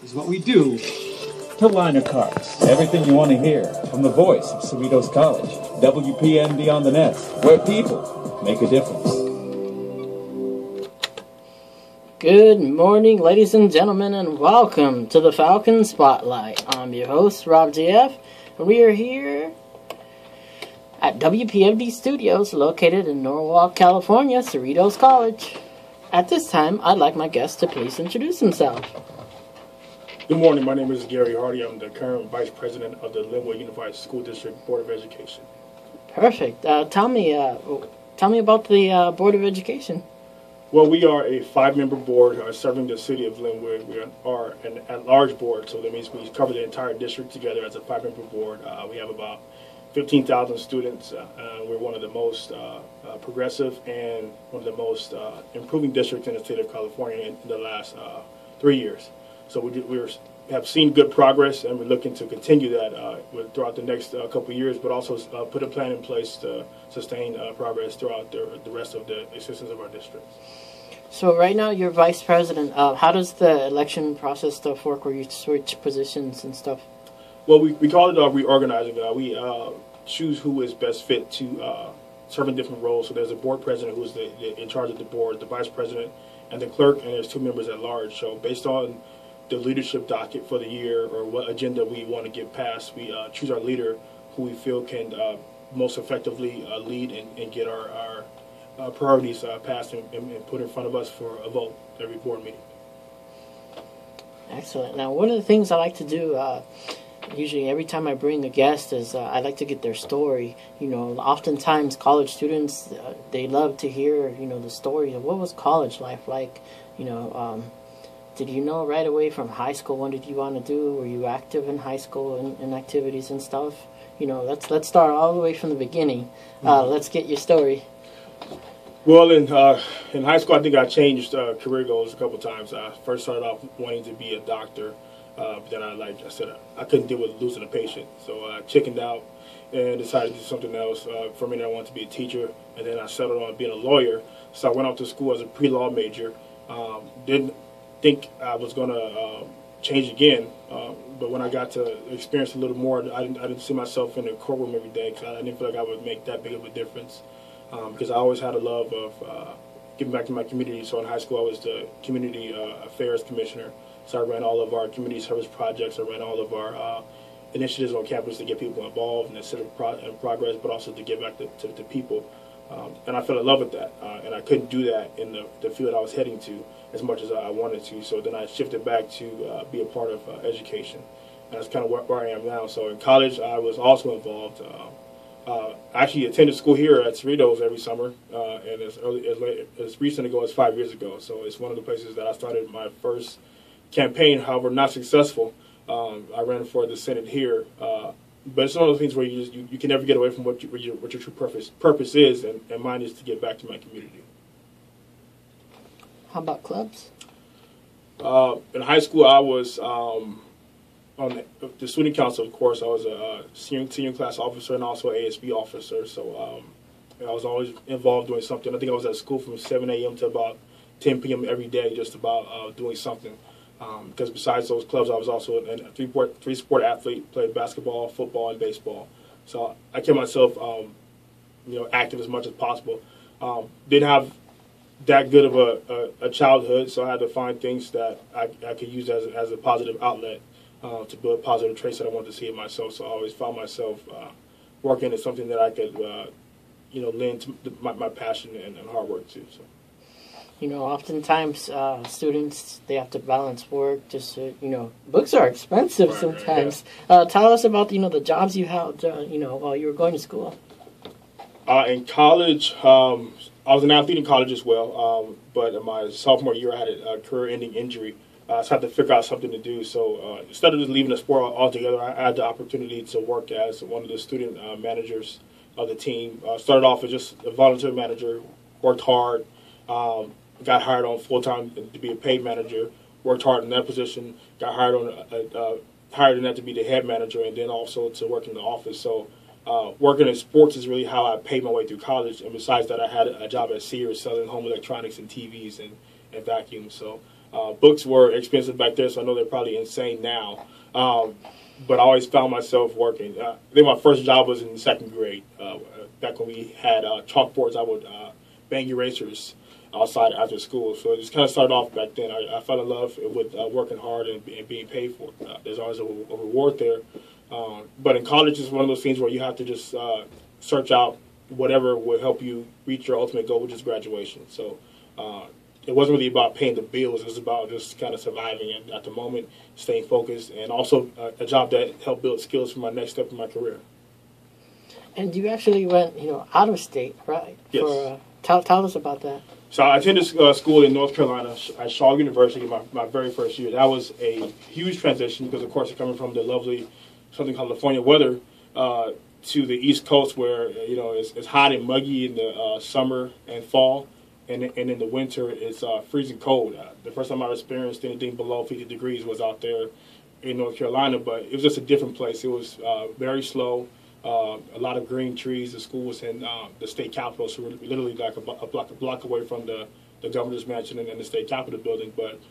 is what we do to liner carts. Everything you want to hear from the voice of Cerritos College, WPND on the net, where people make a difference. Good morning, ladies and gentlemen, and welcome to the Falcon Spotlight. I'm your host, Rob GF, and we are here at WPMD Studios, located in Norwalk, California, Cerritos College. At this time, I'd like my guest to please introduce himself. Good morning, my name is Gary Hardie. I'm the current Vice President of the Lynwood Unified School District Board of Education. Perfect. Tell me about the Board of Education. Well, we are a 5-member board serving the city of Lynwood. We are an at-large board, so that means we cover the entire district together as a 5-member board. We have about 15,000 students. We're one of the most progressive and one of the most improving districts in the state of California in the last 3 years. So we have seen good progress, and we're looking to continue that throughout the next couple of years, but also put a plan in place to sustain progress throughout the rest of the existence of our district. So right now you're vice president. How does the election process stuff work where you switch positions and stuff? Well, we call it reorganizing. We choose who is best fit to serve in different roles. So there's a board president who's in charge of the board, the vice president, and the clerk, and there's 2 members at large. So based on the leadership docket for the year or what agenda we want to get passed, we choose our leader who we feel can most effectively lead and get our priorities passed and put in front of us for a vote every board meeting. Excellent. Now, one of the things I like to do usually every time I bring a guest is I like to get their story. You know, oftentimes college students, they love to hear, the story of what was college life like. Did you know right away from high school what did you want to do? Were you active in high school in activities and stuff? Let's start all the way from the beginning. Let's get your story. Well, in high school, I think I changed career goals a couple of times. I first started off wanting to be a doctor. But then I couldn't deal with losing a patient. So I chickened out and decided to do something else. For me, I wanted to be a teacher, and then I settled on being a lawyer. So I went off to school as a pre-law major. Didn't think I was going to change again, but when I got to experience a little more, I didn't see myself in the courtroom every day because I didn't feel like I would make that big of a difference. Because I always had a love of giving back to my community. So in high school, I was the community affairs commissioner. So I ran all of our community service projects. I ran all of our initiatives on campus to get people involved in the civic progress, but also to give back to people. And I fell in love with that. And I couldn't do that in the field I was heading to as much as I wanted to. So then I shifted back to be a part of education. And that's kind of where I am now. So in college, I was also involved. I actually attended school here at Cerritos every summer, and as recent ago as 5 years ago. So it's one of the places that I started my first campaign, however not successful. I ran for the Senate here, but it's one of those things where you can never get away from what your true purpose is, and mine is to give back to my community. How about clubs? In high school, I was on the student council. Of course, I was a senior class officer and also an ASB officer. So I was always involved doing something. I think I was at school from 7 a.m. to about 10 p.m. every day, just about doing something. Because besides those clubs, I was also a three-sport athlete, played basketball, football, and baseball. So I kept myself, active as much as possible. Didn't have that good of a childhood, so I had to find things that I could use as a positive outlet to build positive traits that I wanted to see in myself. So I always found myself working at something that I could, lend to my passion and hard work to. So. Oftentimes students, they have to balance work. Books are expensive sometimes. Yeah. Tell us about, the jobs you had, while you were going to school. In college, I was an athlete in college as well, but in my sophomore year, I had a career-ending injury. So I had to figure out something to do. So instead of just leaving the sport altogether, I had the opportunity to work as one of the student managers of the team. Started off as just a volunteer manager, worked hard, got hired on full-time to be a paid manager, worked hard in that position, got hired in that to be the head manager, and then also to work in the office. So working in sports is really how I paid my way through college. And besides that, I had a job at Sears selling home electronics and TVs and vacuums. So Books were expensive back there, so I know they're probably insane now. But I always found myself working. I think my first job was in second grade. Back when we had chalkboards, I would bang erasers outside after school. So it just kind of started off back then. I fell in love with working hard and being paid for it. There's always a reward there. But in college, it's one of those things where you have to just search out whatever will help you reach your ultimate goal, which is graduation. So it wasn't really about paying the bills. It was about just kind of surviving at the moment, staying focused, and also a job that helped build skills for my next step in my career. And you actually went, out of state, right? Yes. Tell us about that. So I attended school in North Carolina at Shaw University my very first year. That was a huge transition because, of course, coming from the lovely Southern California weather to the East Coast where, it's hot and muggy in the summer and fall. And in the winter, it's freezing cold. The first time I experienced anything below 50 degrees was out there in North Carolina, but it was just a different place. It was very slow, a lot of green trees. The school was in the state capitol, so we're literally like a block away from the governor's mansion and the state capitol building. But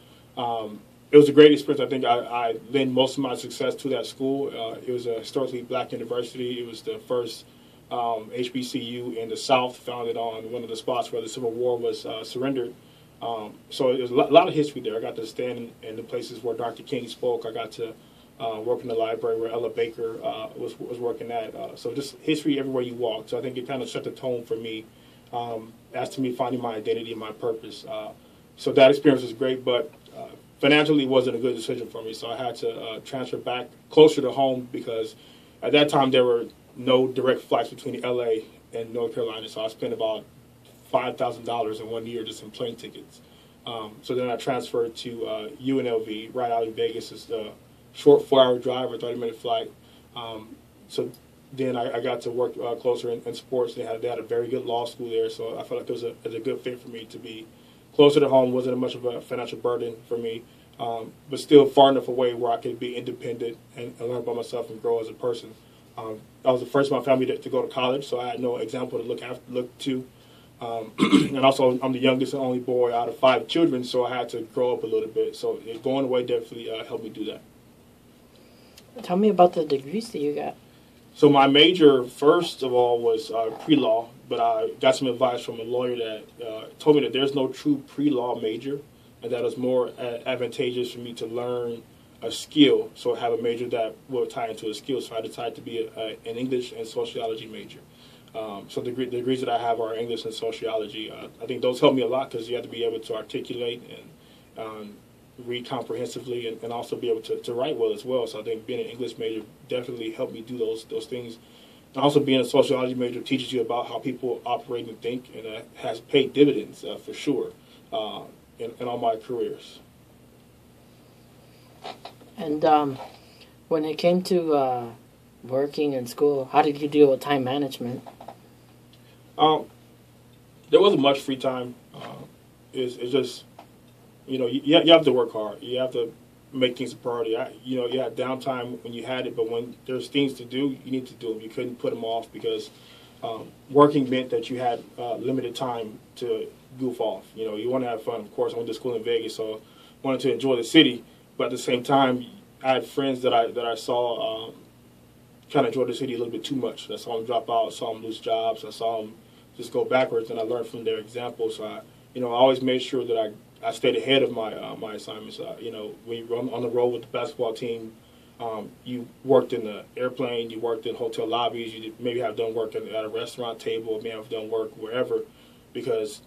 it was a great experience. I think I lend most of my success to that school. It was a historically black university. It was the first HBCU in the South, founded on one of the spots where the Civil War was surrendered. So there's a lot of history there. I got to stand in the places where Dr. King spoke. I got to work in the library where Ella Baker was working at. So just history everywhere you walk. So I think it kind of set the tone for me as to me finding my identity and my purpose. So that experience was great, but financially it wasn't a good decision for me. So I had to transfer back closer to home because at that time there were no direct flights between LA and North Carolina, so I spent about $5,000 in 1 year just in plane tickets. So then I transferred to UNLV right out in Vegas. It's a short 4-hour drive or 30-minute flight. So then I got to work closer in sports. They had a very good law school there, so I felt like it was a good fit for me to be closer to home. Wasn't much of a financial burden for me, but still far enough away where I could be independent and learn by myself and grow as a person. I was the first in my family to go to college, so I had no example to look to. And also, I'm the youngest and only boy out of 5 children, so I had to grow up a little bit. So going away definitely helped me do that. Tell me about the degrees that you got. So my major, first of all, was pre-law, but I got some advice from a lawyer that told me that there's no true pre-law major, and that it's more advantageous for me to learn a skill, so I have a major that will tie into a skill. So I decided to be an English and sociology major. So the degrees that I have are English and sociology. I think those help me a lot because you have to be able to articulate and read comprehensively and also be able to write well as well. So I think being an English major definitely helped me do those things. And also being a sociology major teaches you about how people operate and think, and that has paid dividends for sure in all my careers. And when it came to working in school, how did you deal with time management? There wasn't much free time. It's just, you have to work hard. You have to make things a priority. You had downtime when you had it, but when there's things to do, you need to do them. You couldn't put them off because working meant that you had limited time to goof off. You want to have fun. Of course, I went to school in Vegas, so I wanted to enjoy the city. But at the same time, I had friends that I saw kind of enjoy the city a little bit too much. I saw them drop out, I saw them lose jobs, I saw them just go backwards, and I learned from their examples. So I always made sure that I stayed ahead of my assignments. When you run on the road with the basketball team, you worked in the airplane, you worked in hotel lobbies, you maybe have done work at a restaurant table, may have done work wherever, because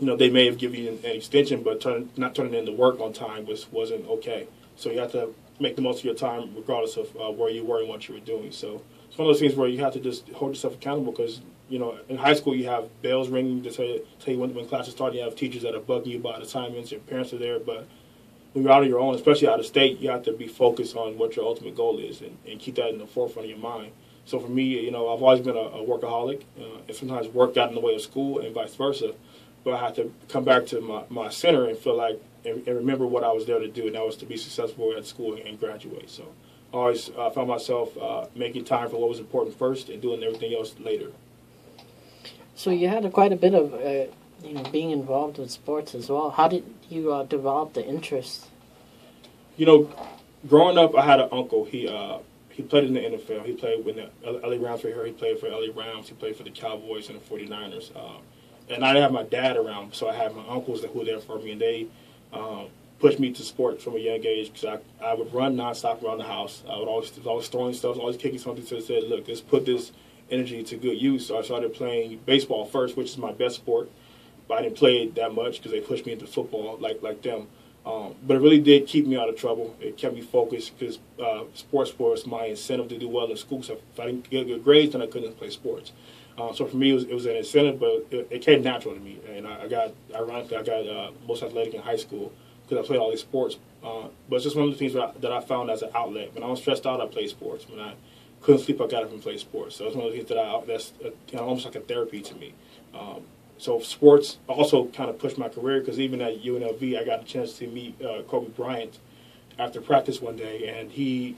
they may have given you an extension, but not turning in the work on time wasn't okay. So you have to make the most of your time regardless of where you were and what you were doing. So it's one of those things where you have to just hold yourself accountable because, in high school you have bells ringing to tell you when classes start. You have teachers that are bugging you about assignments. Your parents are there. But when you're out on your own, especially out of state, you have to be focused on what your ultimate goal is and keep that in the forefront of your mind. So for me, I've always been a workaholic, and sometimes work got in the way of school and vice versa. But I had to come back to my center and feel like and remember what I was there to do, and that was to be successful at school and graduate. So I always found myself making time for what was important first and doing everything else later. So you had quite a bit of being involved with sports as well. How did you develop the interest? You know, growing up, I had an uncle. He played in the NFL. He played when the LA Rams were here. He played for LA Rams. He played for the Cowboys and the 49ers. And I didn't have my dad around, so I had my uncles who were there for me, and they pushed me to sports from a young age because I would run nonstop around the house. I would always throwing stuff, always kicking something. So I said, look, let's put this energy to good use. So I started playing baseball first, which is my best sport. But I didn't play it that much because they pushed me into football like them. But it really did keep me out of trouble. It kept me focused because sports was my incentive to do well in school. So if I didn't get good grades, then I couldn't play sports. So for me, it was an incentive, but it came natural to me. And I got most athletic in high school because I played all these sports. But it's just one of the things that I found as an outlet. When I was stressed out, I played sports. When I couldn't sleep, I got up and played sports. So it's one of the things that's almost like a therapy to me. So sports also kind of pushed my career because even at UNLV, I got a chance to meet Kobe Bryant after practice one day, and he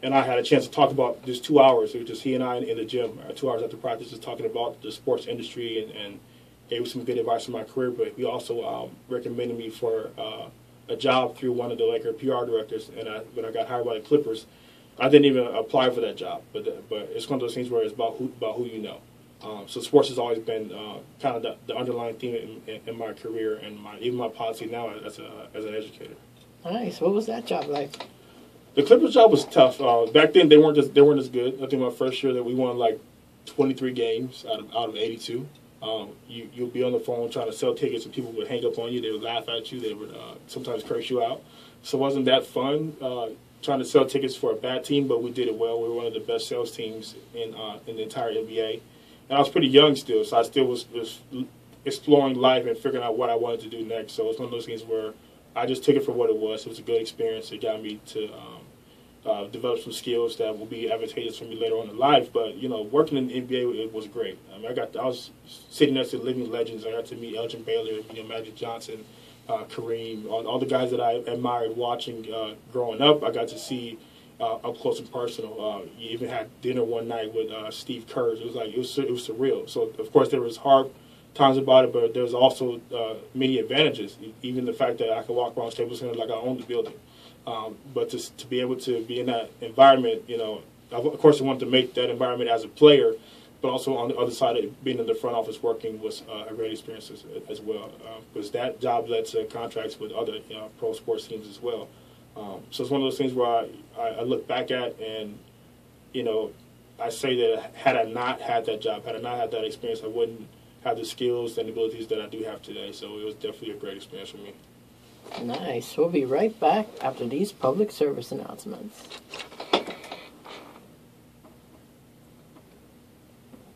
and I had a chance to talk about just 2 hours. It was just he and I in the gym, 2 hours after practice, just talking about the sports industry and gave me some good advice for my career. But he also recommended me for a job through one of the Laker PR directors, and when I got hired by the Clippers, I didn't even apply for that job. But it's one of those things where it's about who you know. So sports has always been kind of the underlying theme in my career and even my policy now as an educator. Nice. What was that job like? The Clippers job was tough. Back then they weren't as good. I think my first year that we won like 23 games out of 82. You'll be on the phone trying to sell tickets and people would hang up on you. They would laugh at you. They would sometimes curse you out. So it wasn't that fun trying to sell tickets for a bad team, but we did it well. We were one of the best sales teams in the entire NBA. And I was pretty young still, so I still was exploring life and figuring out what I wanted to do next. So it's one of those things where I just took it for what it was. It was a good experience. It got me to develop some skills that will be advantageous for me later on in life. But, working in the NBA, it was great. I mean, I was sitting next to living legends. I got to meet Elgin Baylor, Magic Johnson, Kareem, all the guys that I admired watching growing up. I got to see up close and personal. You even had dinner one night with Steve Kerr. It was surreal. So of course there was hard times about it, but there was also many advantages. Even the fact that I could walk around Staples Center like I owned the building. But to be able to be in that environment, of course I wanted to make that environment as a player, but also on the other side of being in the front office working was a great experience as well. Because that job led to contracts with other pro sports teams as well. So it's one of those things where I look back at and, I say that had I not had that job, had I not had that experience, I wouldn't have the skills and abilities that I do have today. So it was definitely a great experience for me. Nice. We'll be right back after these public service announcements.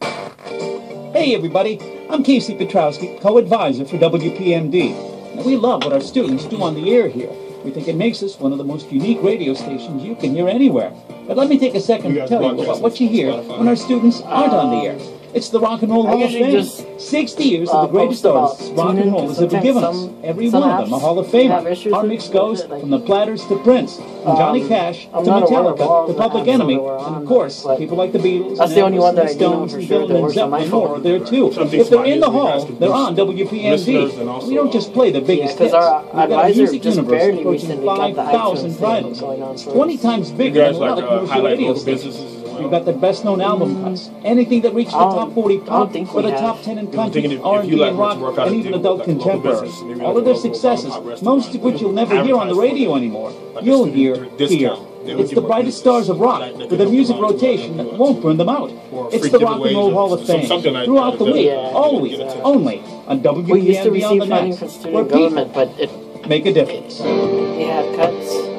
Hey everybody, I'm Casey Petrowski, co-advisor for WPMD. Now, we love what our students do on the air here. We think it makes us one of the most unique radio stations you can hear anywhere. But let me take a second to tell you about what you hear when our students aren't on the air. It's the Rock and Roll Hall of Fame. 60 years of the greatest artists rock and roll has ever given us. Every one of them a Hall of Famer. Our mix goes from the Platters to Prince, from Johnny Cash to Metallica to Public Enemy, and of course, people like the Beatles and Elvis and the Stones and Dylan and Zeppelin and more are there too. If they're in the hall, they're on WPMD. We don't just play the biggest hits. We've got a music universe approaching 5,000 titles. 20 times bigger than a lot of commercial radio stations. We've got the best-known album cuts, anything that reached the top 40 pop, or the top 10 in country, R&B and rock, and even adult contemporary. All of their successes, most of which you'll never hear on the radio anymore, you'll hear here. It's the brightest stars of rock, with a music rotation that won't burn them out. It's the Rock and Roll Hall of Fame, throughout the week, all week, only on WPMD on the net, where people make a difference. Yeah, cuts.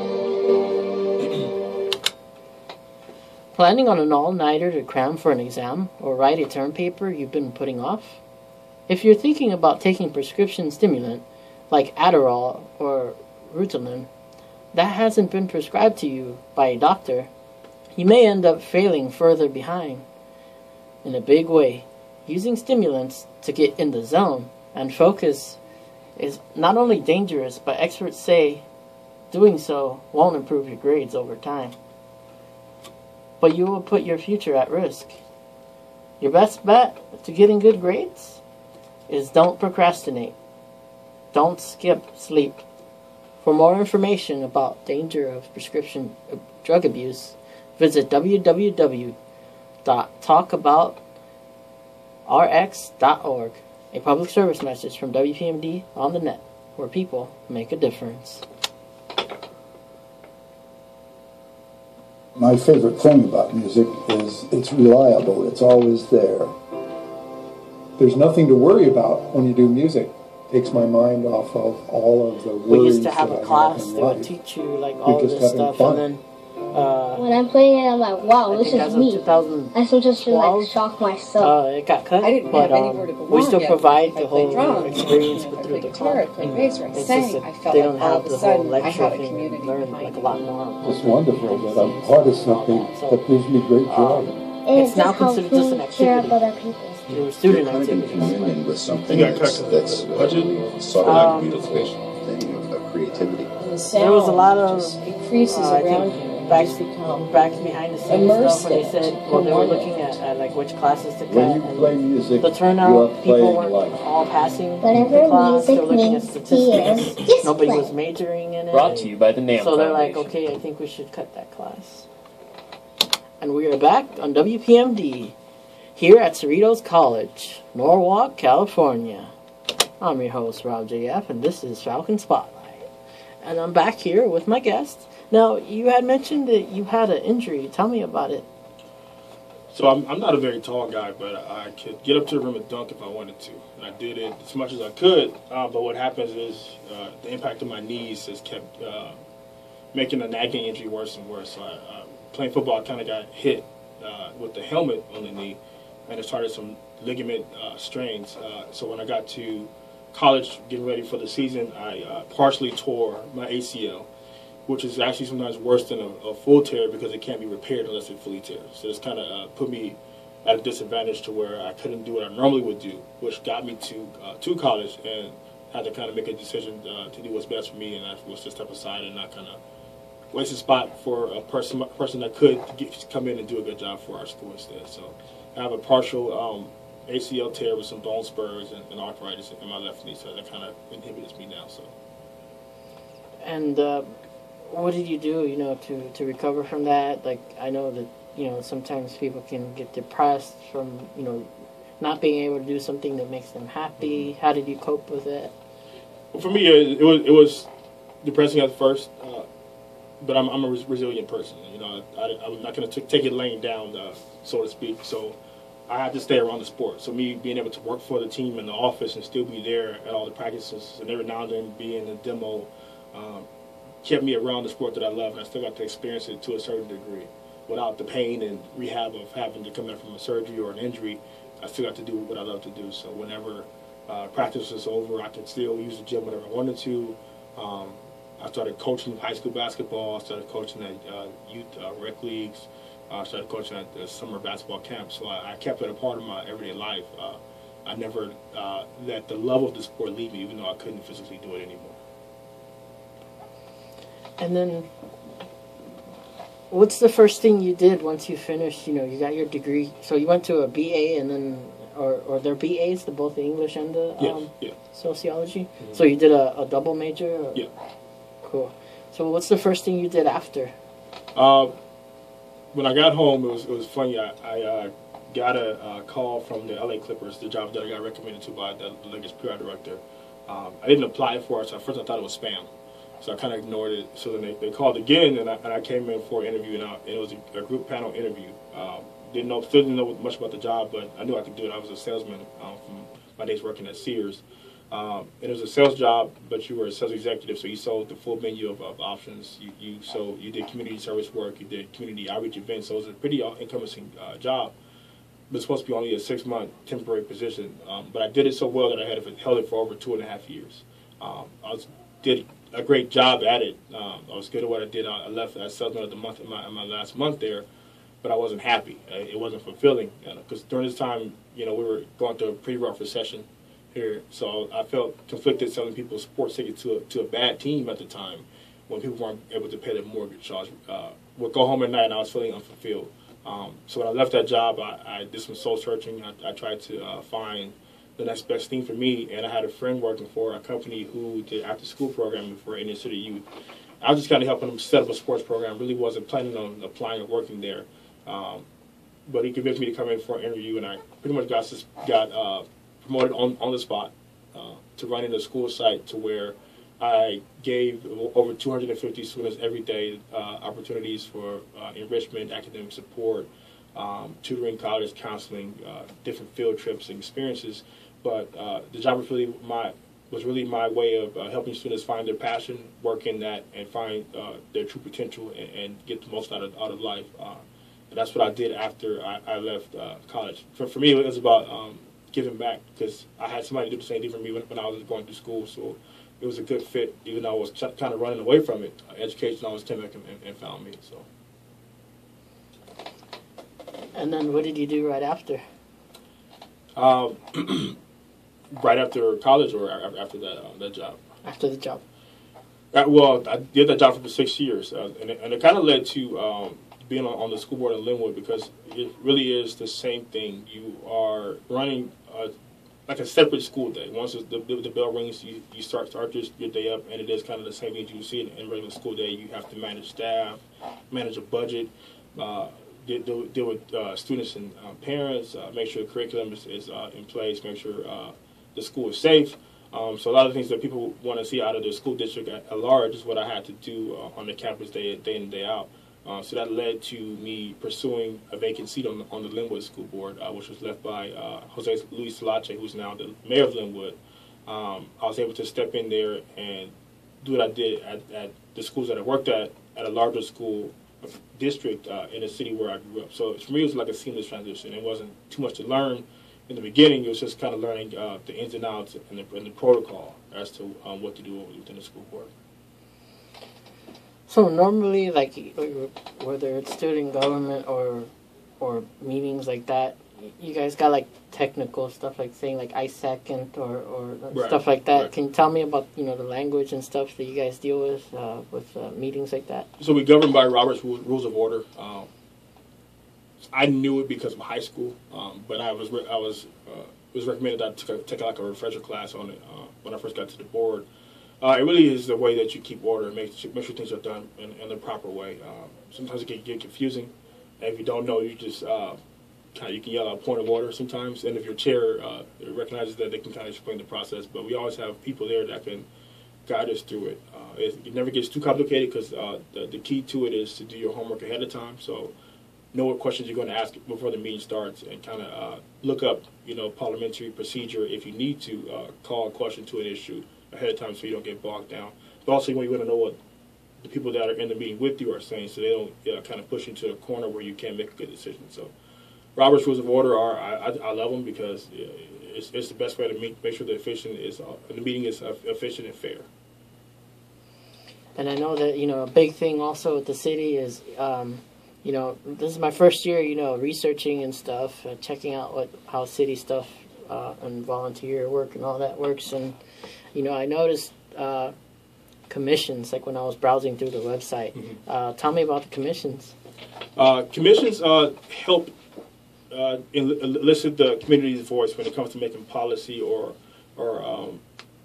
Planning on an all-nighter to cram for an exam or write a term paper you've been putting off? If you're thinking about taking prescription stimulant like Adderall or Ritalin that hasn't been prescribed to you by a doctor, you may end up failing further behind. In a big way, using stimulants to get in the zone and focus is not only dangerous, but experts say doing so won't improve your grades over time. But you will put your future at risk. Your best bet to getting good grades is don't procrastinate. Don't skip sleep. For more information about danger of prescription drug abuse, visit www.talkaboutrx.org. A public service message from WPMD on the net, where people make a difference. My favorite thing about music is it's reliable. It's always there. There's nothing to worry about when you do music. It takes my mind off of all of the worries. We used to have a class that would teach you like all this stuff, fun. and then when I'm playing it, I'm like, wow, this is me. I sometimes feel like shock myself. It got cut, I didn't but have anywhere to go we still yet. provide I the played whole drums, experience I through the guitar, I club. played bass, or I It's sang. just that I felt they like don't all have of a the whole sudden I lecture had a thing community and learn behind like a me. lot more. It's wonderful that I'm part of something that gives me great joy. It's now considered just an activity. Your student Kind of in activity. communion with something You got that's budget? sort of like beautiful thing of creativity. There was a lot of increases around you. back behind the scenes immersed stuff when they in it. said, well, they were looking at like which classes to cut. When you and play music, the you turnout, are people playing weren't life. all passing Whatever the class. They were music looking at means statistics. to you. Nobody Just was majoring in it. Brought to you by the NAM So they're like, Foundation. okay, I think we should cut that class. And we are back on WPMD here at Cerritos College, Norwalk, California. I'm your host, Rob JF, and this is Falcon Spotlight. And I'm back here with my guest. Now, you had mentioned that you had an injury. Tell me about it. So I'm not a very tall guy, but I could get up to the rim and dunk if I wanted to. And I did it as much as I could, but what happens is the impact of my knees has kept making the nagging injury worse and worse. So playing football, I kind of got hit with the helmet on the knee, and it started some ligament strains. So when I got to college, getting ready for the season, I partially tore my ACL, which is actually sometimes worse than a full tear because it can't be repaired unless it fully tears. So it's kind of put me at a disadvantage to where I couldn't do what I normally would do, which got me to college and had to kind of make a decision to do what's best for me, and I was to step aside and not kind of waste a spot for a person that could come in and do a good job for our school instead. So I have a partial ACL tear with some bone spurs and arthritis in my left knee, so that kind of inhibits me now. So. And what did you do, to recover from that? Like, I know that, sometimes people can get depressed from, not being able to do something that makes them happy. How did you cope with it? Well, for me, it was depressing at first, but I'm a resilient person. I'm not going to take it laying down, so to speak. So I had to stay around the sport. So me being able to work for the team in the office and still be there at all the practices and every now and then be in the demo kept me around the sport that I love, and I still got to experience it to a certain degree. Without the pain and rehab of having to come back from a surgery or an injury, I still got to do what I love to do. So whenever practice was over, I could still use the gym whenever I wanted to. I started coaching high school basketball. I started coaching at youth rec leagues. I started coaching at the summer basketball camp. So I kept it a part of my everyday life. I never let the love of the sport leave me, even though I couldn't physically do it anymore. And then, what's the first thing you did once you finished? You got your degree. So you went to a BA, and then, or they're BAs, both the English and the sociology. Mm-hmm. So you did a double major. Or? Yeah. Cool. So what's the first thing you did after? When I got home, it was funny. I got a call from the LA Clippers, the job that I got recommended to by the Lakers PR director. I didn't apply for it, so at first I thought it was spam. So I kind of ignored it. So then they called again, and I came in for an interview, and it was a group panel interview. Still didn't know much about the job, but I knew I could do it. I was a salesman from my days working at Sears. And it was a sales job, but you were a sales executive, so you sold the full menu of options. You did community service work, you did community outreach events, so it was a pretty encompassing job. But it's supposed to be only a 6-month temporary position. But I did it so well that I held it for over 2.5 years. Did a great job at it. I was good at what I did. I left as salesman of the month in my last month there, but I wasn't happy. It wasn't fulfilling because during this time, we were going through a pretty rough recession here, so I felt conflicted selling people sports tickets to a bad team at the time when people weren't able to pay their mortgage. So I would go home at night and I was feeling unfulfilled. So when I left that job, I did some soul searching. I tried to find the next best thing for me. And I had a friend working for a company who did after-school programming for inner city youth. I was just kind of helping him set up a sports program. Really wasn't planning on applying or working there. But he convinced me to come in for an interview, and I pretty much got promoted on the spot to running a school site to where I gave over 250 students every day opportunities for enrichment, academic support, tutoring, college counseling, different field trips and experiences. But the job was really my way of helping students find their passion, work in that, and find their true potential and get the most out of life. And that's what I did after I left college. For me, it was about giving back, because I had somebody do the same thing for me when I was going through school. So it was a good fit, even though I was kind of running away from it. Education always came back and found me. So. And then what did you do right after? Right after college, or after that job? After the job. Well, I did that job for 6 years, and it kind of led to being on the school board in Lynwood, because it really is the same thing. You are running like a separate school day. Once the bell rings, you start your day up, and it is kind of the same thing you see in regular school day. You have to manage staff, manage a budget, deal with students and parents, make sure the curriculum is in place, make sure the school is safe. So a lot of things that people want to see out of the school district at large is what I had to do on the campus day in and day out. So that led to me pursuing a vacant seat on the Lynwood School Board, which was left by Jose Luis Salache, who's now the mayor of Lynwood. I was able to step in there and do what I did at the schools that I worked at a larger school district in a city where I grew up. So for me, it was like a seamless transition. It wasn't too much to learn in the beginning. It was just kind of learning the ins and outs and the protocol as to what to do within the school board. So normally, like, whether it's student government or meetings like that, you guys got like technical stuff, like saying like I second or right, stuff like that. Right. Can you tell me about the language and stuff that you guys deal with meetings like that? So we govern by Robert's Rules of Order. I knew it because of high school, but it was recommended that I take like a refresher class on it when I first got to the board. It really is the way that you keep order and make sure things are done in the proper way. Sometimes it can get confusing, and if you don't know, you just you can yell out a point of order sometimes, and if your chair recognizes that, they can kind of explain the process. But we always have people there that can guide us through it. It never gets too complicated, because the key to it is to do your homework ahead of time. So know what questions you're going to ask before the meeting starts, and kind of look up parliamentary procedure if you need to call a question to an issue ahead of time, so you don't get bogged down. But also, when you want to know what the people that are in the meeting with you are saying, so they don't kind of push you to a corner where you can't make a good decision. So Robert's Rules of Order I love them, because it's the best way to make sure the meeting is efficient and fair. And I know that a big thing also with the city is this is my first year researching and stuff, checking out how city stuff and volunteer work and all that works. And I noticed commissions, like when I was browsing through the website. Mm-hmm. Tell me about the commissions. Commissions help elicit the community's voice when it comes to making policy or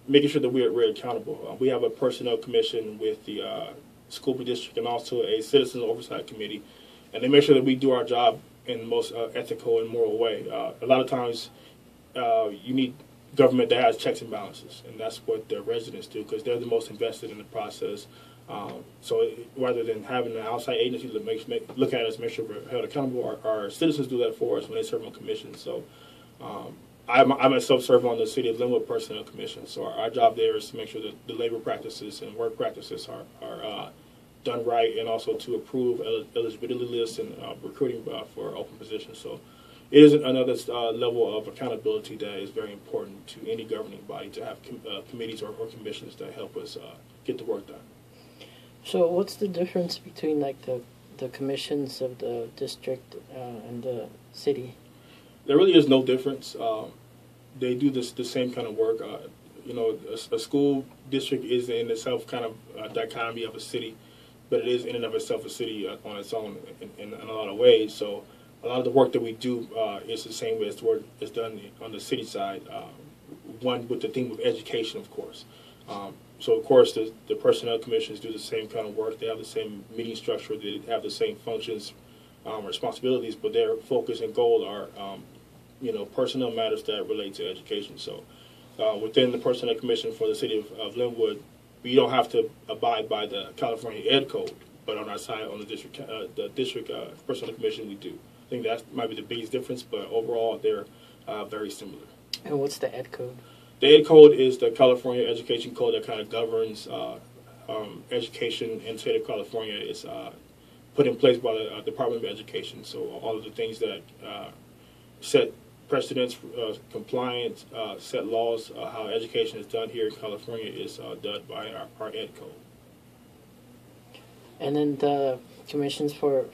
making sure that we're accountable. We have a personnel commission with the school district, and also a citizens oversight committee, and they make sure that we do our job in the most ethical and moral way. A lot of times you need government that has checks and balances, and that's what their residents do, because they're the most invested in the process. So rather than having an outside agency that look at us, make sure we're held accountable, our citizens do that for us when they serve on commissions. So I myself serve on the City of Lynwood Personnel Commission. So our job there is to make sure that the labor practices and work practices are done right, and also to approve eligibility lists and recruiting for open positions. So it is another level of accountability that is very important to any governing body, to have committees or commissions that help us get the work done. So what's the difference between like the commissions of the district and the city? There really is no difference. They do the same kind of work. A school district is in itself kind of a dichotomy of a city, but it is in and of itself a city on its own in a lot of ways. So a lot of the work that we do is the same way as the work is done on the city side. One with the theme of education, of course. So, of course, the personnel commissions do the same kind of work. They have the same meeting structure. They have the same functions, responsibilities, but their focus and goal are, personnel matters that relate to education. So, within the personnel commission for the city of Lynwood, we don't have to abide by the California Ed Code, but on our side, on the district personnel commission, we do. I think that might be the biggest difference, but overall, they're very similar. And what's the Ed Code? The Ed Code is the California Education Code that kind of governs education in the state of California. It's put in place by the Department of Education. So all of the things that set precedents, compliance, set laws, how education is done here in California is done by our Ed Code. And then the commissions for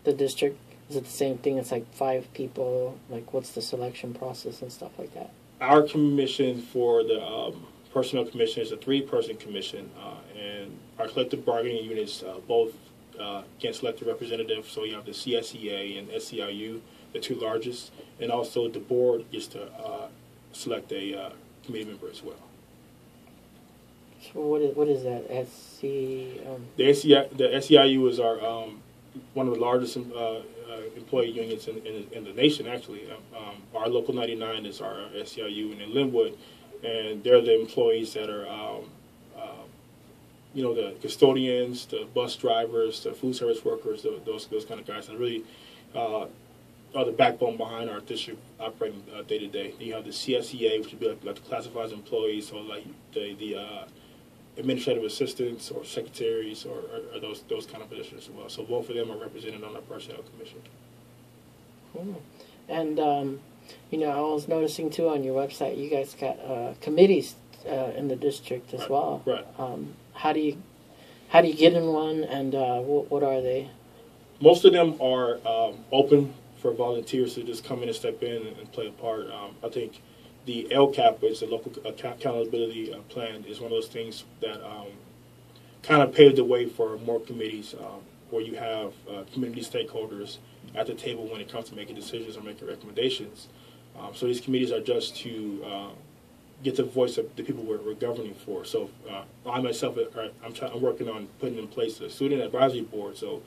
the district, is it the same thing? It's like 5 people. Like, what's the selection process and stuff like that? Our commission for the personnel commission is a 3-person commission, and our collective bargaining units both can select a representative. So you have the CSEA and SEIU, the 2 largest, and also the board gets to select a committee member as well. So what is that? The SEIU is our one of the largest employee unions in the nation, actually. Our Local 99 is our SEIU in Lynwood, and they're the employees that are, the custodians, the bus drivers, the food service workers, those kind of guys, and really are the backbone behind our district operating day to day. You have the CSEA, which would be like the classified employees, so like the administrative assistants or secretaries or those kind of positions as well. So both of them are represented on our personnel commission. Cool. And I was noticing too on your website, you guys got committees in the district as well. Right. How do you get in one, and what are they? Most of them are open for volunteers to just come in and step in and play a part. I think the LCAP, which is the Local Accountability Plan, is one of those things that kind of paved the way for more committees where you have community stakeholders at the table when it comes to making decisions or making recommendations. So these committees are just to get the voice of the people we're governing for. So I myself, I'm working on putting in place a student advisory board. So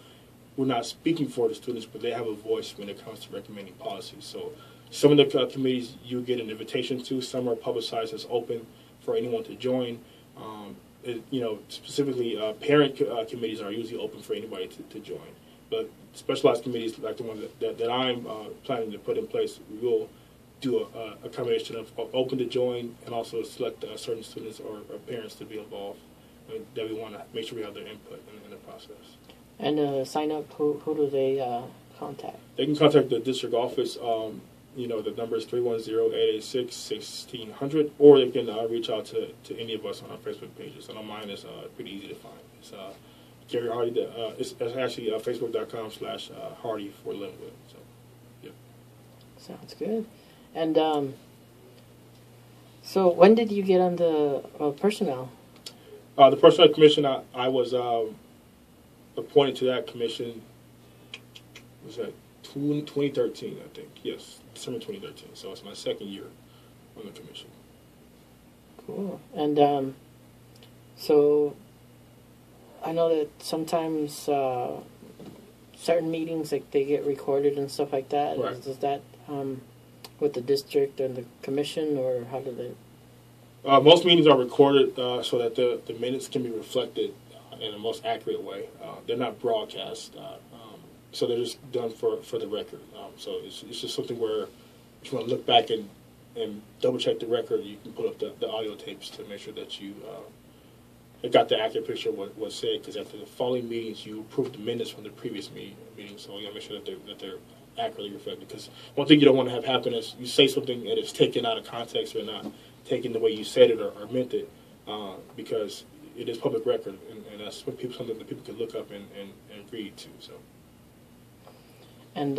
we're not speaking for the students, but they have a voice when it comes to recommending policies. So some of the committees you get an invitation to. Some are publicized as open for anyone to join. Specifically, parent committees are usually open for anybody to join. But specialized committees like the one that I'm planning to put in place, we will do a combination of open to join and also select certain students or parents to be involved. That we want to make sure we have their input in the process. And sign up, who do they contact? They can contact the district office. The number is 310-886-1600, or they can reach out to any of us on our Facebook pages. And on mine is pretty easy to find. It's Gary Hardie. It's actually facebook.com/Hardie for Lynwood. So, yeah. Sounds good. And so when did you get on the personnel? The personnel commission, I was appointed to that commission, was that 2013, I think. Yes, December 2013. So it's my second year on the commission. Cool. And so I know that sometimes certain meetings, like, they get recorded and stuff like that. Right. Is that with the district and the commission, or how do they? Most meetings are recorded so that the minutes can be reflected in the most accurate way. They're not broadcast, so they're just done for the record. So it's just something where if you want to look back and double check the record, you can pull up the audio tapes to make sure that you got the accurate picture of what was said. Because after the following meetings, you approve the minutes from the previous meeting. So you got to make sure that they're accurately reflected. Because one thing you don't want to have happen is you say something and it's taken out of context or not taken the way you said it or meant it, because it is public record, and that's what something that people can look up and read too. So. And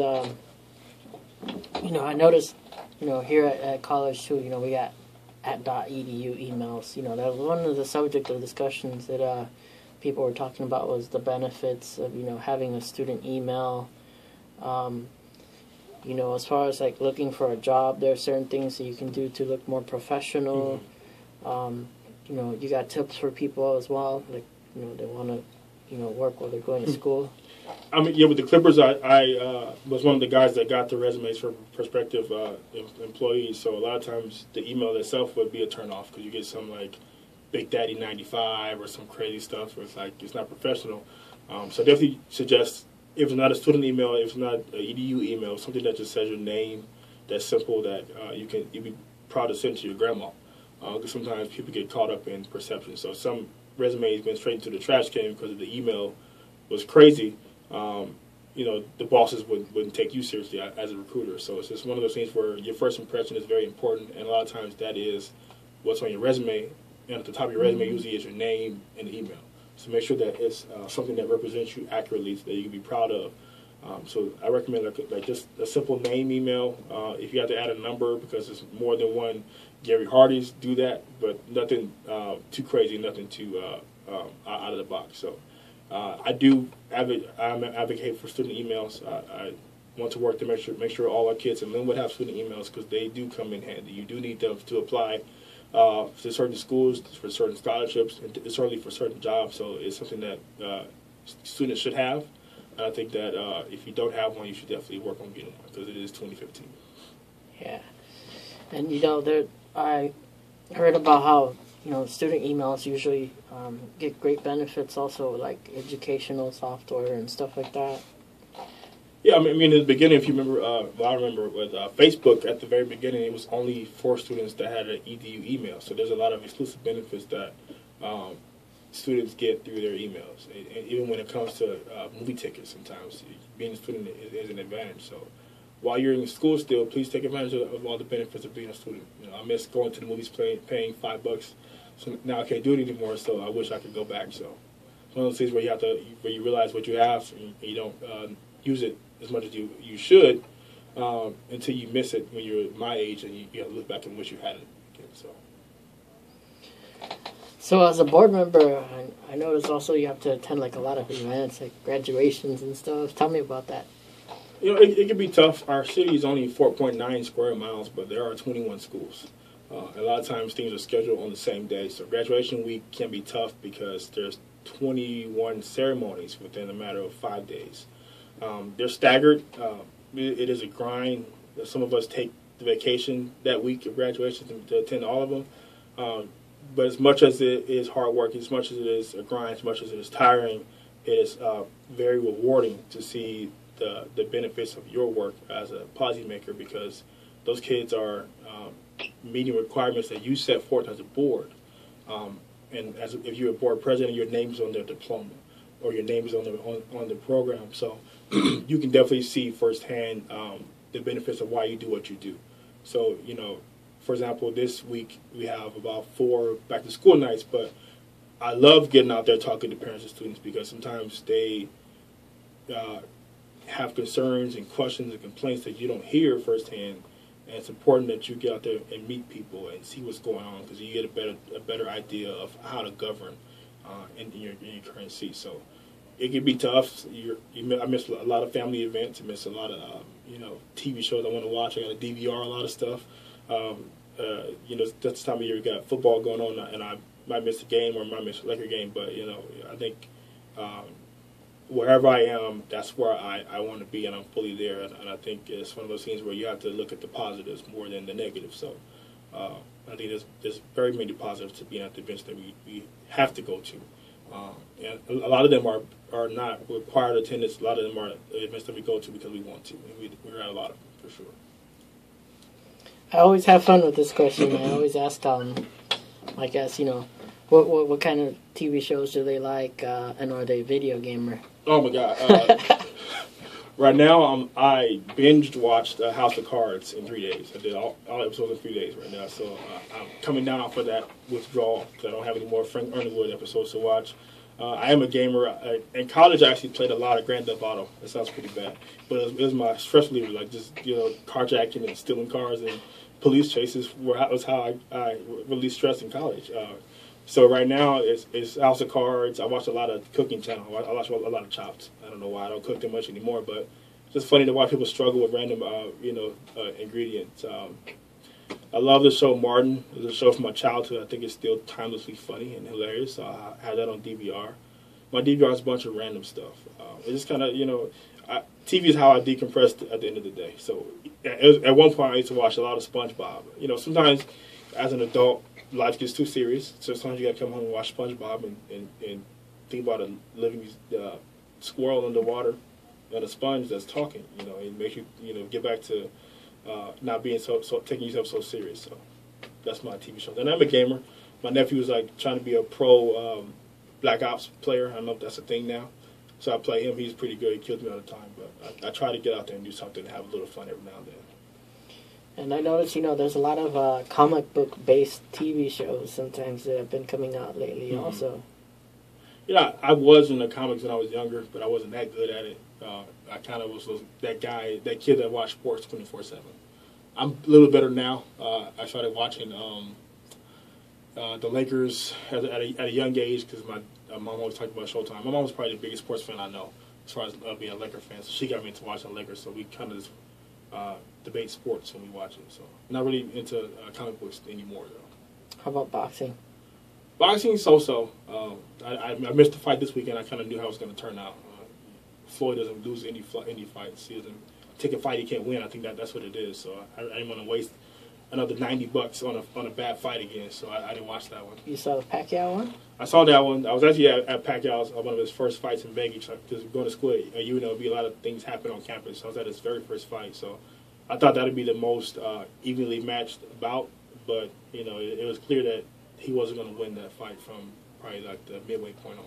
I noticed, here at college too, we got @.edu emails. That was one of the subject of discussions that people were talking about, was the benefits of having a student email. You know, as far as like looking for a job, there are certain things that you can do to look more professional. You know, you got tips for people as well, like, you know, they want to, you know, work while they're going to school. I mean, yeah, with the Clippers, I was one of the guys that got the resumes for prospective employees. So a lot of times the email itself would be a turnoff because you get some like Big Daddy 95 or some crazy stuff where it's like it's not professional. So I definitely suggest, if it's not a student email, if it's not an EDU email, something that just says your name, that's simple, that you'd be proud to send to your grandma. Because sometimes people get caught up in perception. So some resumes went straight into the trash can because the email was crazy. You know, the bosses wouldn't take you seriously as a recruiter. So it's just one of those things where your first impression is very important, and a lot of times that is what's on your resume. And at the top of your resume usually is your name and email. So make sure that it's something that represents you accurately so that you can be proud of. So I recommend like just a simple name email. If you have to add a number because there's more than one Gary Hardie's, do that, but nothing too crazy, nothing too out of the box. So I do advocate for student emails. I want to work to make sure all our kids in Lynwood have student emails because they do come in handy. You do need them to apply to certain schools, for certain scholarships, and certainly for certain jobs. So it's something that students should have. And I think that if you don't have one, you should definitely work on getting one because it is 2015. Yeah, and you know, I heard about how, you know, student emails usually get great benefits also, like educational software and stuff like that. Yeah, I mean, in the beginning, if you remember, I remember with Facebook, at the very beginning, it was only for students that had an EDU email. So there's a lot of exclusive benefits that students get through their emails. And even when it comes to movie tickets, sometimes being a student is an advantage. So while you're in school still, please take advantage of all the benefits of being a student. You know, I miss going to the movies, paying $5. So now I can't do it anymore, so I wish I could go back. So it's one of those things where you realize what you have and you don't use it as much as you should until you miss it when you're my age and you have to look back and wish you had it again. So as a board member, I noticed also you have to attend like a lot of events, like graduations and stuff. Tell me about that. You know, it can be tough. Our city is only 4.9 square miles, but there are 21 schools. A lot of times things are scheduled on the same day. So graduation week can be tough because there's 21 ceremonies within a matter of 5 days. They're staggered. It is a grind. Some of us take the vacation that week of graduation to attend all of them. But as much as it is hard work, as much as it is a grind, as much as it is tiring, it is very rewarding to see the benefits of your work as a policymaker because those kids are meeting requirements that you set forth as a board. And if you're a board president, your name's on their diploma or your name's on the program. So you can definitely see firsthand the benefits of why you do what you do. So, you know, for example, this week we have about 4 back-to-school nights, but I love getting out there talking to parents and students because sometimes they have concerns and questions and complaints that you don't hear firsthand, and it's important that you get out there and meet people and see what's going on because you get a better idea of how to govern in your current seat. So it can be tough. I miss a lot of family events. I miss a lot of TV shows I want to watch. I got to DVR a lot of stuff. That's the time of year we got football going on, and I might miss a game or might miss a Laker game. But I think wherever I am, that's where I want to be, and I'm fully there. And I think it's one of those things where you have to look at the positives more than the negatives. So I think there's very many positives to being at the events that we have to go to. And a lot of them are not required attendance. A lot of them are events that we go to because we want to. And we're at a lot of them, for sure. I always have fun with this question. I always ask, I guess, what kind of TV shows do they like, and are they a video gamer? Oh, my God. Right now, I binged watched House of Cards in 3 days. I did all episodes in 3 days right now. So I'm coming down off of that withdrawal because I don't have any more Frank Underwood episodes to watch. I am a gamer. In college, I actually played a lot of Grand Theft Auto. That sounds pretty bad. But it was my stress reliever, like just, carjacking and stealing cars and police chases was how I released stress in college. So right now, it's House of Cards. I watch a lot of cooking channel. I watch a lot of Chopped. I don't know why I don't cook that much anymore, but just funny to watch people struggle with random, ingredients. I love the show Martin. It's a show from my childhood. I think it's still timelessly funny and hilarious. So I had that on DVR. My DVR is a bunch of random stuff. It's just kind of, TV is how I decompress at the end of the day. So at one point I used to watch a lot of SpongeBob. Sometimes as an adult, life gets too serious. So sometimes you got to come home and watch SpongeBob and think about a living squirrel underwater and a sponge that's talking. It makes you, get back to not being so taking yourself so serious. So that's my TV show. And I'm a gamer. My nephew was like trying to be a pro Black Ops player. I don't know if that's a thing now. So I play him. He's pretty good. He kills me all the time. But I try to get out there and do something and have a little fun every now and then. And I noticed, there's a lot of comic book-based TV shows sometimes that have been coming out lately also. I was in the comics when I was younger, but I wasn't that good at it. I kind of was that kid that watched sports 24/7. I'm a little better now. I started watching the Lakers at a young age because my mom always talked about Showtime. My mom was probably the biggest sports fan I know as far as being a Laker fan. So she got me into watching the Lakers. So we kind of just debate sports when we watch it. So not really into comic books anymore though. How about boxing? Boxing, so-so. I missed the fight this weekend. I kind of knew how it was going to turn out. Floyd doesn't lose any fights. He doesn't take a fight he can't win. I think that's what it is. So I didn't want to waste another $90 on a bad fight again. So I didn't watch that one. You saw the Pacquiao one? I saw that one. I was actually at Pacquiao's one of his first fights in Vegas because going to school at UNLV, a lot of things happen on campus. So I was at his very first fight. So I thought that would be the most evenly matched bout. But it was clear that he wasn't going to win that fight from probably like the midway point on.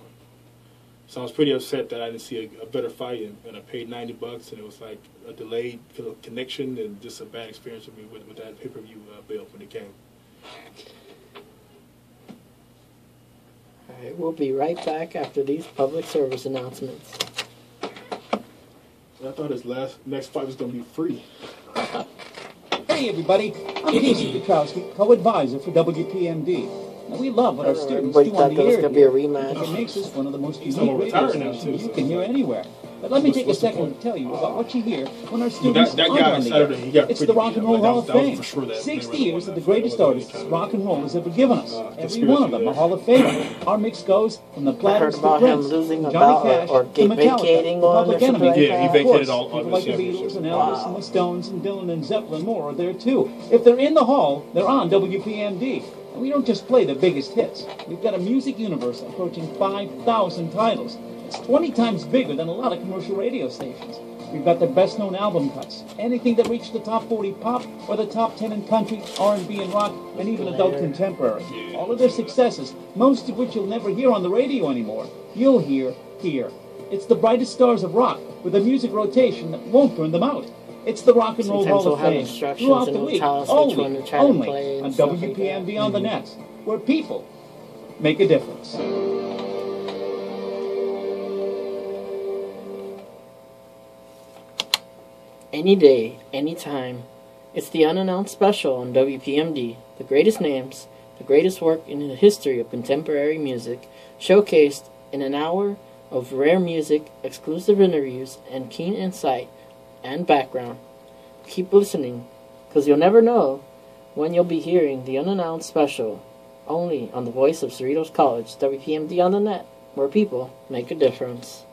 So I was pretty upset that I didn't see a better fight, and I paid $90, and it was like a delayed connection and just a bad experience for me with that pay-per-view bill when it came. All right, we'll be right back after these public service announcements. I thought his next fight was going to be free. Hey everybody, I'm Casey Petrowski, co-advisor for WPMD. Now, we love what our students do on the air here. It makes us one of the most unique radio stations you can hear anywhere. But let me take a second to tell you about what you hear when our students aren't on the air. It's the Rock and Roll Hall of Fame. 60 years of the greatest artists rock and roll has ever given us. Every one of them a Hall of Famer. Our mix goes from the Platters to Prince, Johnny Cash to Metallica, Public Enemy. Yeah, he vacated all people like the Beatles and Elvis and the Stones and Dylan and Zeppelin more are there too. If they're in the hall, they're on WPMD. And we don't just play the biggest hits. We've got a music universe approaching 5,000 titles. It's 20 times bigger than a lot of commercial radio stations. We've got the best-known album cuts, anything that reached the top 40 pop or the top 10 in country, R&B and rock, and even adult contemporary. All of their successes, most of which you'll never hear on the radio anymore, you'll hear here. It's the brightest stars of rock with a music rotation that won't burn them out. It's the Rock and Roll Hall of Fame throughout the week, only on WPMD on the net, where people make a difference. Any day, anytime, it's the unannounced special on WPMD, the greatest names, the greatest work in the history of contemporary music, showcased in an hour of rare music, exclusive interviews, and keen insight and background. Keep listening, because you'll never know when you'll be hearing the unannounced special, only on the voice of Cerritos College, WPMD on the net, where people make a difference.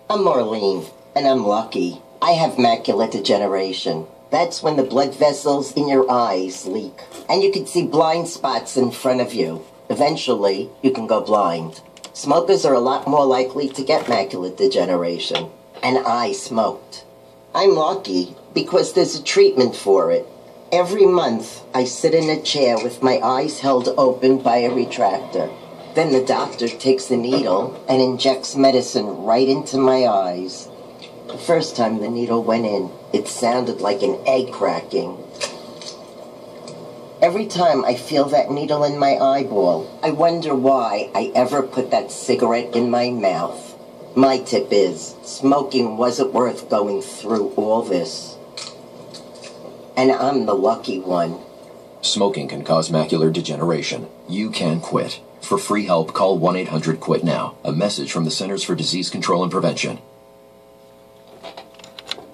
I'm Marlene, and I'm lucky. I have macular degeneration. That's when the blood vessels in your eyes leak, and you can see blind spots in front of you. Eventually, you can go blind. Smokers are a lot more likely to get macular degeneration, and I smoked. I'm lucky because there's a treatment for it. Every month, I sit in a chair with my eyes held open by a retractor. Then the doctor takes a needle and injects medicine right into my eyes. The first time the needle went in, it sounded like an egg cracking. Every time I feel that needle in my eyeball, I wonder why I ever put that cigarette in my mouth. My tip is, smoking wasn't worth going through all this. And I'm the lucky one. Smoking can cause macular degeneration. You can quit. For free help, call 1-800-QUIT now. A message from the Centers for Disease Control and Prevention.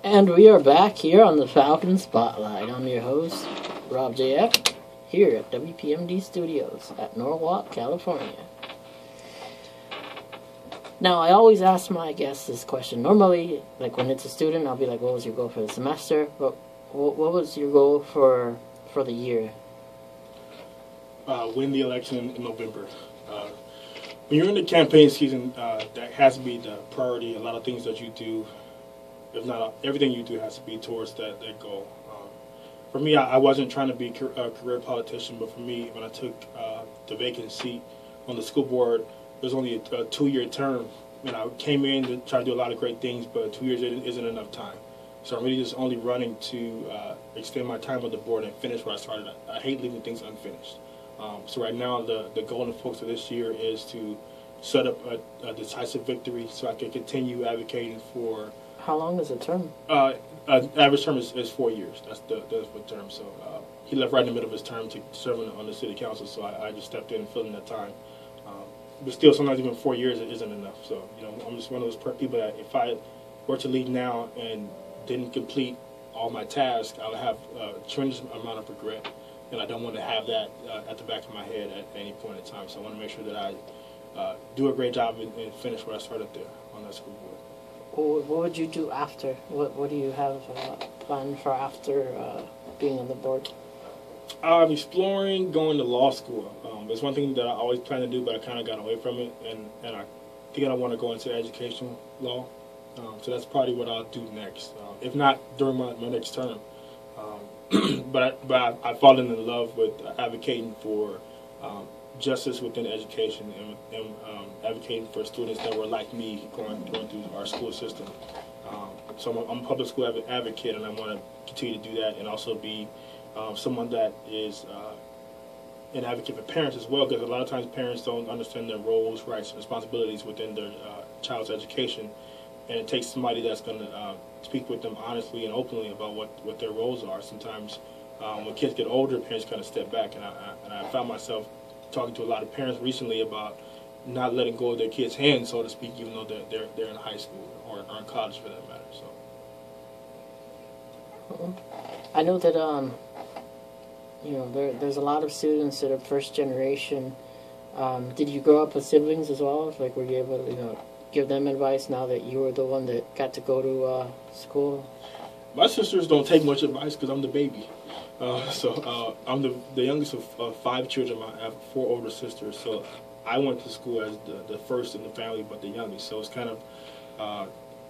And we are back here on the Falcon Spotlight. I'm your host, Rob JF, here at WPMD Studios at Norwalk, California. Now, I always ask my guests this question. Normally, like when it's a student, I'll be like, what was your goal for the semester? But what was your goal for the year? Win the election in November. When you're in the campaign season, that has to be the priority. A lot of things that you do, if not everything you do, has to be towards that goal. For me, I wasn't trying to be a career politician, but for me, when I took the vacant seat on the school board, it was only a 2-year term. And I came in to try to do a lot of great things, but 2 years isn't enough time. So I'm really just only running to extend my time on the board and finish what I started. I hate leaving things unfinished. So right now, the goal and focus of this year is to set up a decisive victory so I can continue advocating for... How long is a term? Average term is 4 years. That's the term. So he left right in the middle of his term to serve on the city council, so I just stepped in and filled in that time. But still, sometimes even 4 years isn't enough. So, I'm just one of those people that if I were to leave now and didn't complete all my tasks, I would have a tremendous amount of regret. And I don't want to have that at the back of my head at any point in time. So I want to make sure that I do a great job and finish what I started there on that school board. What would you do after? What do you have planned for after being on the board? I'm exploring going to law school. It's one thing that I always planned to do, but I kind of got away from it. And I think I want to go into educational law. So that's probably what I'll do next, if not during my next term. But I've fallen in love with advocating for justice within education and advocating for students that were like me going through our school system. So I'm a public school advocate, and I want to continue to do that and also be someone that is an advocate for parents as well, because a lot of times parents don't understand their roles, rights, and responsibilities within their child's education. And it takes somebody that's going to speak with them honestly and openly about what their roles are. Sometimes when kids get older, parents kind of step back. And I found myself talking to a lot of parents recently about not letting go of their kids' hands, so to speak, even though they're in high school or in college for that matter. So I know that there's a lot of students that are first generation. Did you grow up with siblings as well? Like, were you able to give them advice now that you were the one that got to go to school? My sisters don't take much advice because I'm the baby. So I'm the youngest of 5 children. I have 4 older sisters. So I went to school as the first in the family, but the youngest. So it's kind of an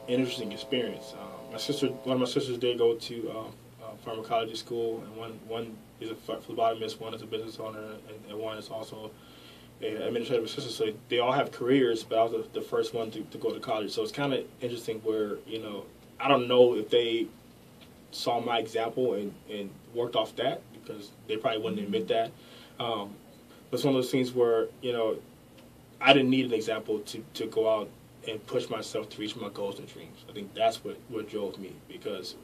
interesting experience. One of my sisters did go to pharmacology school, and one is a phlebotomist, one is a business owner, and one is also an administrative assistant. So they all have careers, but I was the first one to go to college. So it's kind of interesting where, I don't know if they saw my example and worked off that, because they probably wouldn't admit that. But it's one of those things where, I didn't need an example to go out and push myself to reach my goals and dreams. I think that's what drove me, because,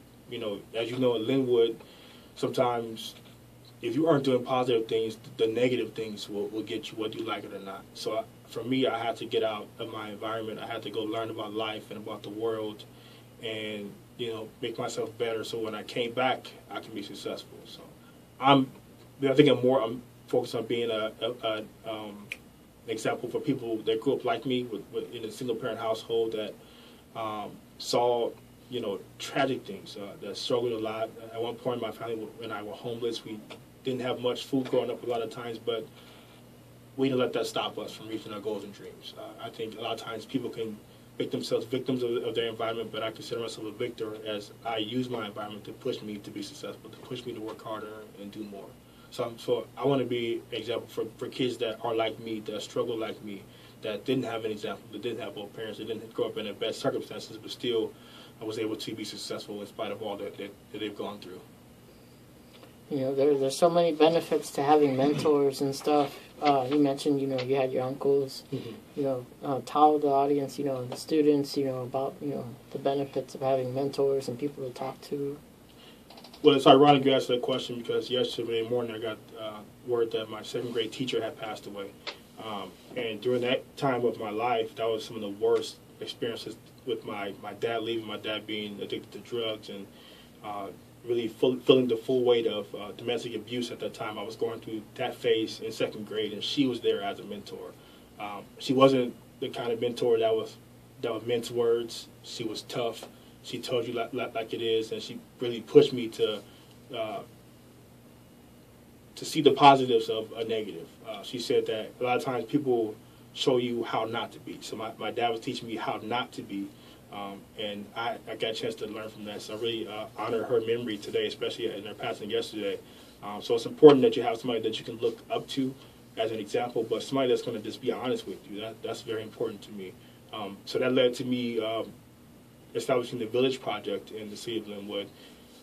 as you know, in Lynwood, sometimes if you aren't doing positive things, the negative things will get you, whether you like it or not. So for me, I had to get out of my environment. I had to go learn about life and about the world and, make myself better so when I came back, I can be successful. So I think I'm focused on being an example for people that grew up like me in a single-parent household that saw, tragic things, that struggled a lot. At one point, my family and I were homeless. We didn't have much food growing up a lot of times, but we didn't let that stop us from reaching our goals and dreams. I think a lot of times people can make themselves victims of their environment, but I consider myself a victor as I use my environment to push me to be successful, to push me to work harder and do more. So I want to be an example for kids that are like me, that struggle like me, that didn't have an example, that didn't have both parents, that didn't grow up in the best circumstances, but still I was able to be successful in spite of all that they've gone through. There's so many benefits to having mentors and stuff. You mentioned, you had your uncles. Mm-hmm. Tell the audience, the students, about, the benefits of having mentors and people to talk to. Well, it's ironic you asked that question because yesterday morning I got word that my second grade teacher had passed away. And during that time of my life, that was some of the worst experiences with my dad leaving, my dad being addicted to drugs, and really feeling the full weight of domestic abuse at that time. I was going through that phase in second grade, and she was there as a mentor. She wasn't the kind of mentor that would mince words. She was tough. She told you like it is, and she really pushed me to see the positives of a negative. She said that a lot of times people show you how not to be. So my dad was teaching me how not to be, and I got a chance to learn from that. So I really honor her memory today, especially in her passing yesterday. So it's important that you have somebody that you can look up to as an example, but somebody that's going to just be honest with you. That's very important to me. So that led to me establishing the Village Project in the city of Lynwood.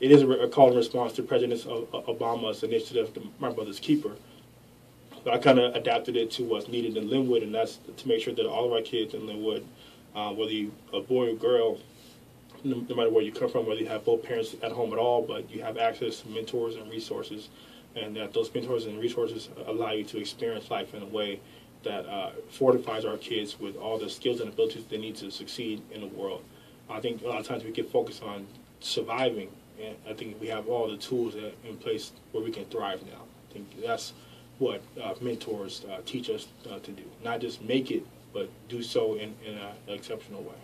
It is a call and response to President Obama's initiative, My Brother's Keeper. So I kind of adapted it to what's needed in Lynwood, and that's to make sure that all of our kids in Lynwood, whether you're a boy or girl, no matter where you come from, whether you have both parents at home at all, but you have access to mentors and resources, and that those mentors and resources allow you to experience life in a way that fortifies our kids with all the skills and abilities they need to succeed in the world. I think a lot of times we get focused on surviving, and I think we have all the tools in place where we can thrive now. I think that's what mentors teach us to do. Not just make it, but do so in an exceptional way.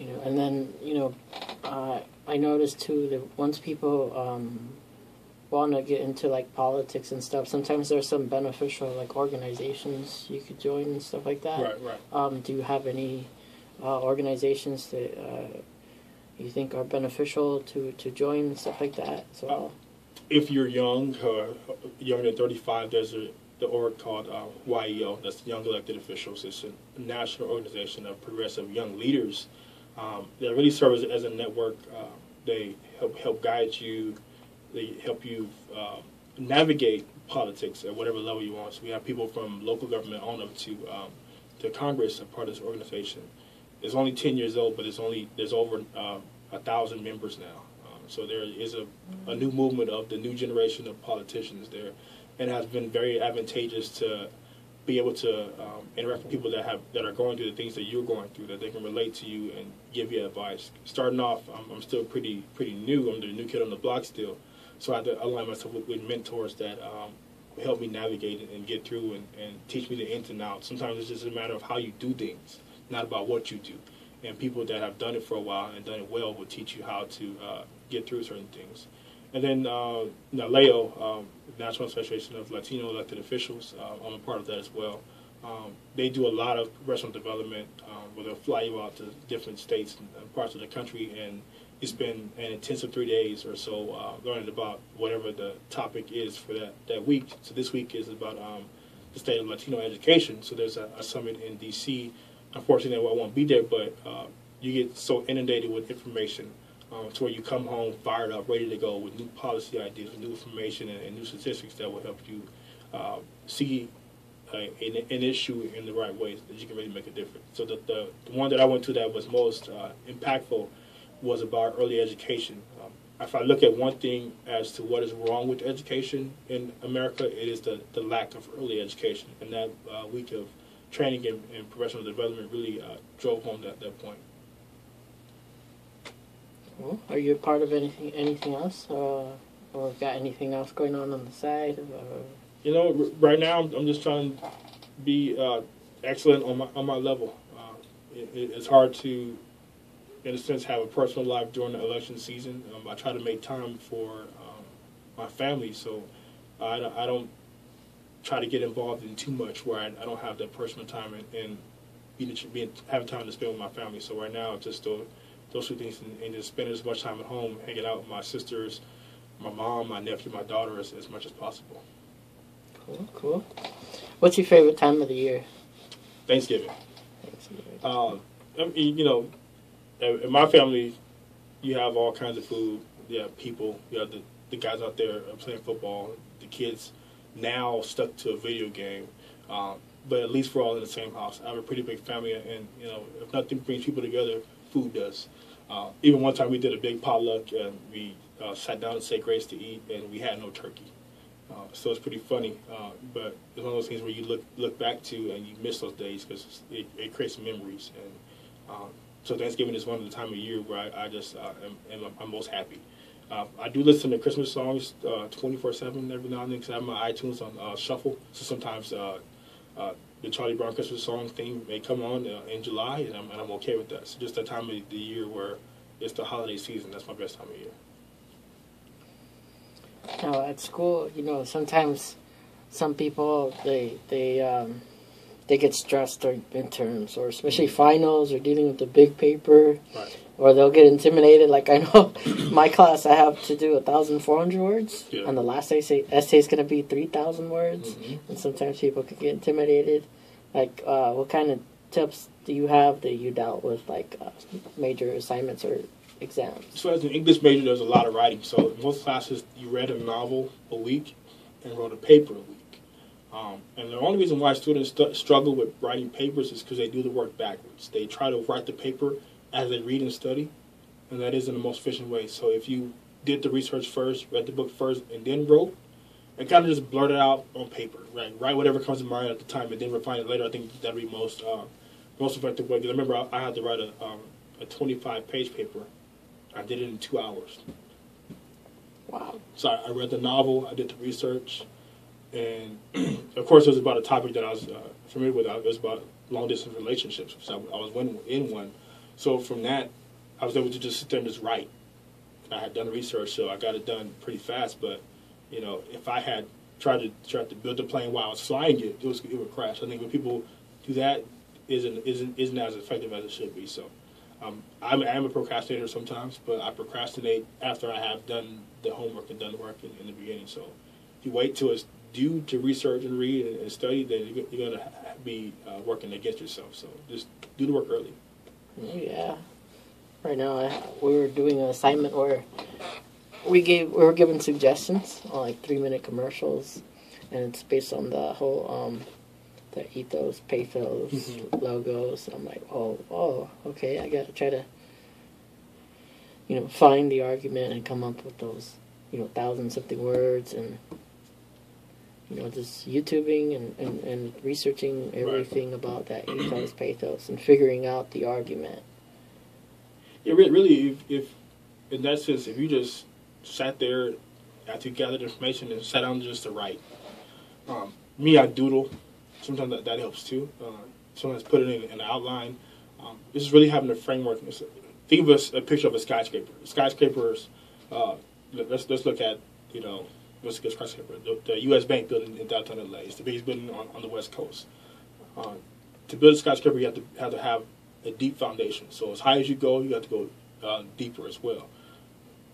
You know, and then, I noticed too that once people want to get into like politics and stuff, sometimes there's some beneficial like organizations you could join and stuff like that. Right. Do you have any organizations that you think are beneficial to join and stuff like that as well? If you're young, younger than 35, there's the org called YEO, that's Young Elected Officials. It's a national organization of progressive young leaders that really serve as a network. They help guide you. They help you navigate politics at whatever level you want. So we have people from local government on up to Congress a part of this organization. It's only 10 years old, but there's over 1,000 members now. So there is a new movement of the new generation of politicians there, and it has been very advantageous to be able to interact with people that are going through the things that you're going through, that they can relate to you and give you advice. Starting off, I'm still pretty new. I'm the new kid on the block still, so I have to align myself with mentors that help me navigate and get through and teach me the ins and outs. Sometimes it's just a matter of how you do things, not about what you do. And people that have done it for a while and done it well will teach you how to get through certain things. And then NALEO, National Association of Latino Elected Officials, I'm a part of that as well. They do a lot of professional development where they'll fly you out to different states and parts of the country, and you spend an intensive 3 days or so learning about whatever the topic is for that week. So this week is about the state of Latino education. So there's a summit in D.C. Unfortunately, I won't be there, but you get so inundated with information to where you come home fired up, ready to go with new policy ideas, with new information and new statistics that will help you see an issue in the right ways that you can really make a difference. So the one that I went to that was most impactful was about early education. If I look at one thing as to what is wrong with education in America, it is the lack of early education. And that week of training and professional development really drove home that point. Well, are you a part of anything else, or got anything else going on the side? Right now I'm just trying to be excellent on my level. It's hard to, in a sense, have a personal life during the election season. I try to make time for my family, so I don't try to get involved in too much where I don't have that personal time and having time to spend with my family. So right now, just those two things, and just spending as much time at home, hanging out with my sisters, my mom, my nephew, my daughter as much as possible. Cool. What's your favorite time of the year? Thanksgiving. In my family, you have all kinds of food. You have people. You have the guys out there playing football. The kids now stuck to a video game. But at least we're all in the same house. I have a pretty big family, and if nothing brings people together, food does. Even one time we did a big potluck, and we sat down and said grace to eat, and we had no turkey. So it's pretty funny, but it's one of those things where you look back to and you miss those days because it creates memories. And so Thanksgiving is one of the time of year where I'm most happy. I do listen to Christmas songs 24/7 every now and then because I have my iTunes on shuffle. So sometimes the Charlie Brown Christmas song theme may come on in July, and I'm okay with that. So just that time of the year where it's the holiday season, that's my best time of year. Now at school, sometimes some people they get stressed during midterms, or especially finals, or dealing with the big paper, right. Or they'll get intimidated. Like I know, my class I have to do 1,400 words, yeah. And the last essay is going to be 3,000 words, and sometimes people can get intimidated. Like, what kind of tips do you have that you dealt with, like major assignments or exams? So as an English major, there's a lot of writing. So in most classes, you read a novel a week and wrote a paper a week. And the only reason why students struggle with writing papers is because they do the work backwards. They try to write the paper as they read and study, and that isn't the most efficient way. So if you did the research first, read the book first, and then wrote, and kind of just blurt it out on paper, right? Write whatever comes to mind at the time, and then refine it later. I think that'd be most effective way. Because I remember I had to write a 25-page paper. I did it in 2 hours. Wow! So I read the novel, I did the research, and of course it was about a topic that I was familiar with. It was about long-distance relationships. So I was in one. So from that, I was able to just sit there and just write. I had done research, so I got it done pretty fast. But if I had tried to build the plane while I was flying it, it would crash. I think when people do that, isn't as effective as it should be. So I am a procrastinator sometimes, but I procrastinate after I have done the homework and done the work in the beginning. So if you wait till it's due to research and read and study, then you're going to be working against yourself. So just do the work early. Yeah. Right now, we were doing an assignment where we were given suggestions on like 3-minute commercials, and it's based on the whole the ethos, pathos, logos. I'm like, oh, okay. I got to try to find the argument and come up with those 1,000-something words, and just YouTubing and researching everything about that ethos, pathos, and figuring out the argument. Yeah, really, if in that sense, if you just sat there after you gathered information and sat down just to write. I doodle. Sometimes that helps too. Sometimes put it in an outline. This is really having a framework. Think of a picture of a skyscraper. Skyscrapers, let's look at, what's a good skyscraper? The U.S. Bank building in downtown LA. It's the biggest building on the West Coast. To build a skyscraper, you have to have a deep foundation. So as high as you go, you have to go deeper as well.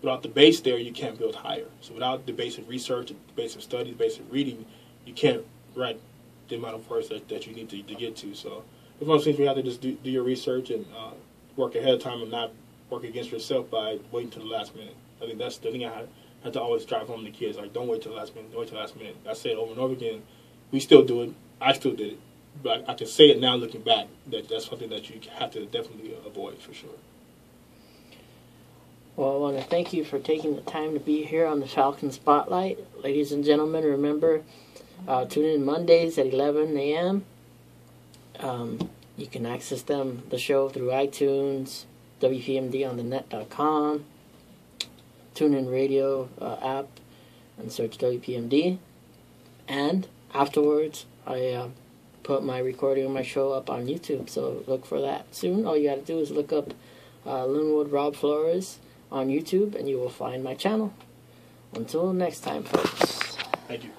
Without the base there, you can't build higher. So without the base of research, the base of study, the base of reading, you can't write the amount of words that you need to get to. So it's one of those things where you have to just do your research and work ahead of time and not work against yourself by waiting till the last minute. I think that's the thing I had to always drive home to kids. Like, don't wait till the last minute. Don't wait till the last minute. I say it over and over again. We still do it. I still did it. But I can say it now looking back. That's something that you have to definitely avoid for sure. Well, I want to thank you for taking the time to be here on the Falcon Spotlight. Ladies and gentlemen, remember, tune in Mondays at 11 a.m. You can access the show through iTunes, WPMDonthenet.com, TuneIn Radio app, and search WPMD. And afterwards, I put my recording of my show up on YouTube, so look for that soon. All you got to do is look up Lynwood Rob Flores on YouTube, and you will find my channel. Until next time, folks. Thank you.